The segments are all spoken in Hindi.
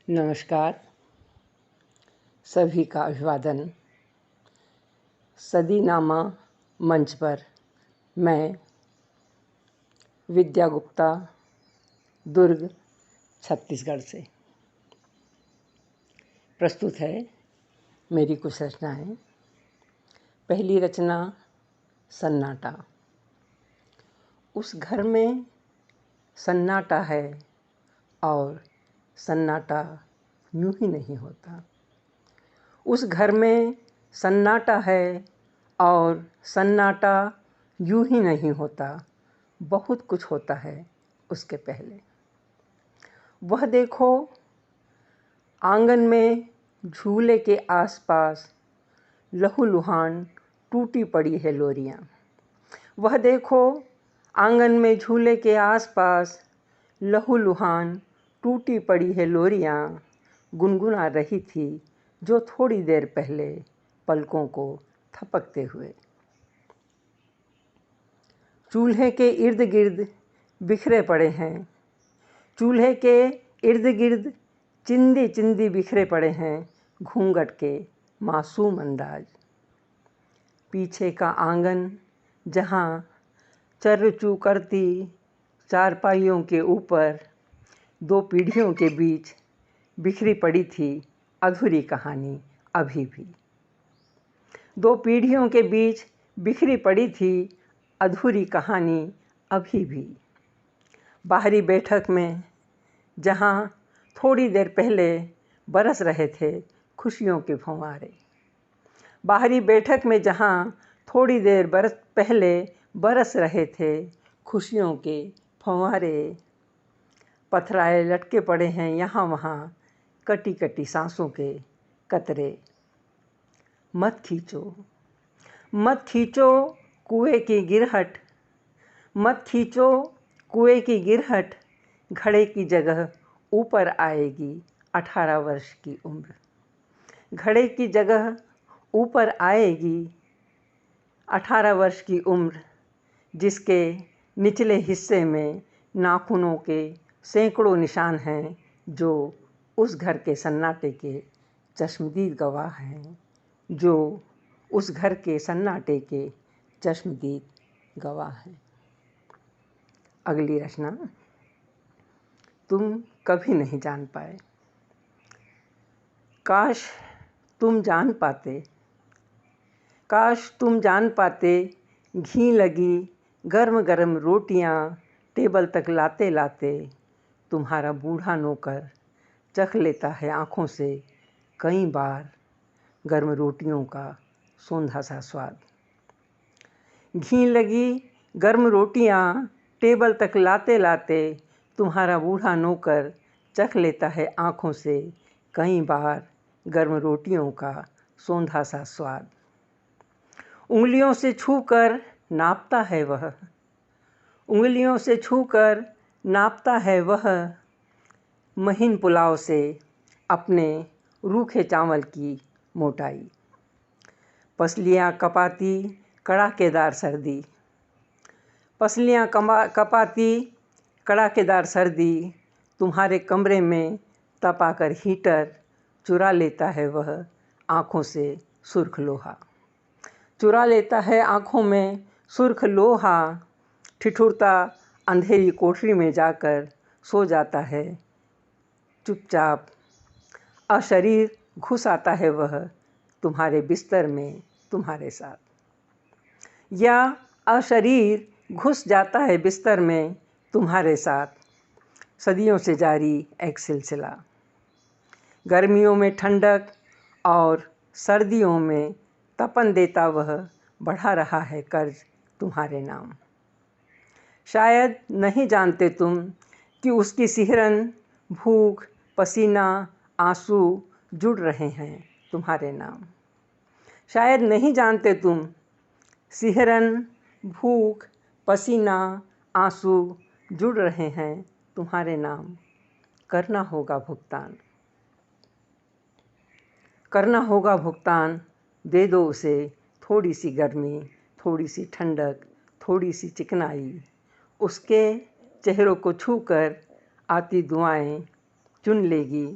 नमस्कार। सभी का अभिवादन। सदीनामा मंच पर मैं विद्या गुप्ता, दुर्ग, छत्तीसगढ़ से प्रस्तुत है मेरी कुछ रचनाएं। पहली रचना सन्नाटा। उस घर में सन्नाटा है और सन्नाटा यूं ही नहीं होता। उस घर में सन्नाटा है और सन्नाटा यूं ही नहीं होता। बहुत कुछ होता है उसके पहले। वह देखो, आंगन में झूले के आसपास लहूलुहान टूटी पड़ी है लोरियां। वह देखो, आंगन में झूले के आसपास लहूलुहान टूटी पड़ी है लोरियां गुनगुना रही थी जो थोड़ी देर पहले पलकों को थपकते हुए। चूल्हे के इर्द गिर्द बिखरे पड़े हैं। चूल्हे के इर्द गिर्द चिंदी चिंदी बिखरे पड़े हैं घूंघट के मासूम अंदाज। पीछे का आंगन जहाँ चर्रचू करती चारपाइयों के ऊपर दो पीढ़ियों के बीच बिखरी पड़ी थी अधूरी कहानी अभी भी। दो पीढ़ियों के बीच बिखरी पड़ी थी अधूरी कहानी अभी भी। बाहरी बैठक में जहाँ थोड़ी देर पहले बरस रहे थे खुशियों के फव्वारे। बाहरी बैठक में जहाँ थोड़ी देर पहले बरस रहे थे खुशियों के फव्वारे। पथराए लटके पड़े हैं यहाँ वहाँ कटी कटी सांसों के कतरे। मत खींचो, मत खींचो कुएं की गिरहट। मत खींचो कुएं की गिरहट। घड़े की जगह ऊपर आएगी 18 वर्ष की उम्र। घड़े की जगह ऊपर आएगी 18 वर्ष की उम्र, जिसके निचले हिस्से में नाखूनों के सैकड़ों निशान हैं जो उस घर के सन्नाटे के चश्मदीद गवाह हैं। जो उस घर के सन्नाटे के चश्मदीद गवाह हैं। अगली रचना तुम कभी नहीं जान पाए। काश तुम जान पाते, काश तुम जान पाते। घी लगी गर्म गर्म रोटियां टेबल तक लाते लाते तुम्हारा बूढ़ा नौकर चख लेता है आँखों से कई बार गर्म रोटियों का सोंधा सा स्वाद। घी लगी गर्म रोटियां टेबल तक लाते लाते तुम्हारा बूढ़ा नौकर चख लेता है आँखों से कई बार गर्म रोटियों का सोंधा सा स्वाद। उंगलियों से छूकर नापता है वह, उंगलियों से छूकर नापता है वह महीन पुलाव से अपने रूखे चावल की मोटाई। पसलियाँ कपाती कड़ाकेदार सर्दी, पसलियाँ कपाती कड़ाकेदार सर्दी। तुम्हारे कमरे में तपाकर हीटर चुरा लेता है वह आँखों से सुर्ख लोहा। चुरा लेता है आँखों में सुर्ख लोहा। ठिठुरता अंधेरी कोठरी में जाकर सो जाता है चुपचाप। अशरीर घुस आता है वह तुम्हारे बिस्तर में तुम्हारे साथ, या अशरीर घुस जाता है बिस्तर में तुम्हारे साथ। सदियों से जारी एक सिलसिला। गर्मियों में ठंडक और सर्दियों में तपन देता वह बढ़ा रहा है कर्ज तुम्हारे नाम। शायद नहीं जानते तुम कि उसकी सिहरन भूख पसीना आंसू जुड़ रहे हैं तुम्हारे नाम। शायद नहीं जानते तुम सिहरन भूख पसीना आंसू जुड़ रहे हैं तुम्हारे नाम। करना होगा भुगतान, करना होगा भुगतान। दे दो उसे थोड़ी सी गर्मी, थोड़ी सी ठंडक, थोड़ी सी चिकनाई। उसके चेहरों को छूकर आती दुआएं चुन लेगी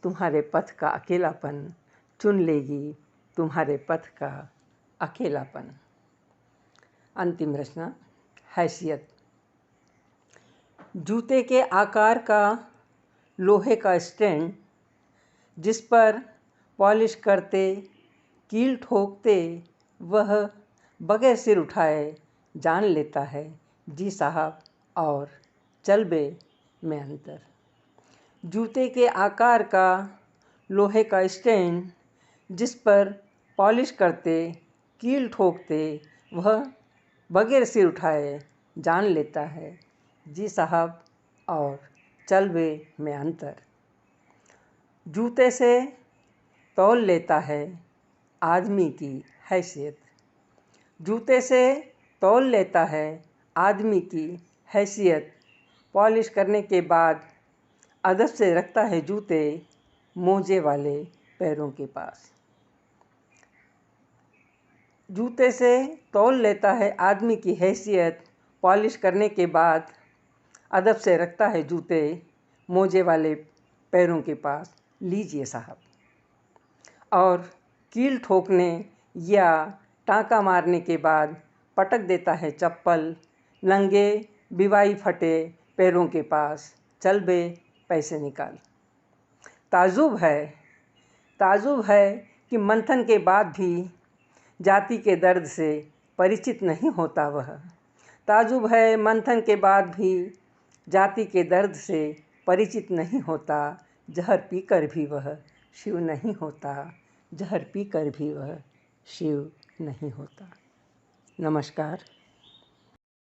तुम्हारे पथ का अकेलापन, चुन लेगी तुम्हारे पथ का अकेलापन। अंतिम रचना, हैसियत। जूते के आकार का लोहे का स्टैंड, जिस पर पॉलिश करते कील ठोकते वह बगैर सिर उठाए जान लेता है जी साहब और चलबे में अंतर। जूते के आकार का लोहे का स्टैंड, जिस पर पॉलिश करते कील ठोकते वह बगैर सिर उठाए जान लेता है जी साहब और चलबे में अंतर। जूते से तौल लेता है आदमी की हैसियत। जूते से तौल लेता है आदमी की हैसियत। पॉलिश करने के बाद अदब से रखता है जूते मोजे वाले पैरों के पास। जूते से तौल लेता है आदमी की हैसियत। पॉलिश करने के बाद अदब से रखता है जूते मोजे वाले पैरों के पास। लीजिए साहब। और कील ठोकने या टाँका मारने के बाद पटक देता है चप्पल नंगे बिवाई फटे पैरों के पास। चल बे पैसे निकाल। ताजुब है कि मंथन के बाद भी जाति के दर्द से परिचित नहीं होता वह। ताजुब है मंथन के बाद भी जाति के दर्द से परिचित नहीं होता। जहर पीकर भी वह शिव नहीं होता। जहर पीकर भी वह शिव नहीं होता। नमस्कार।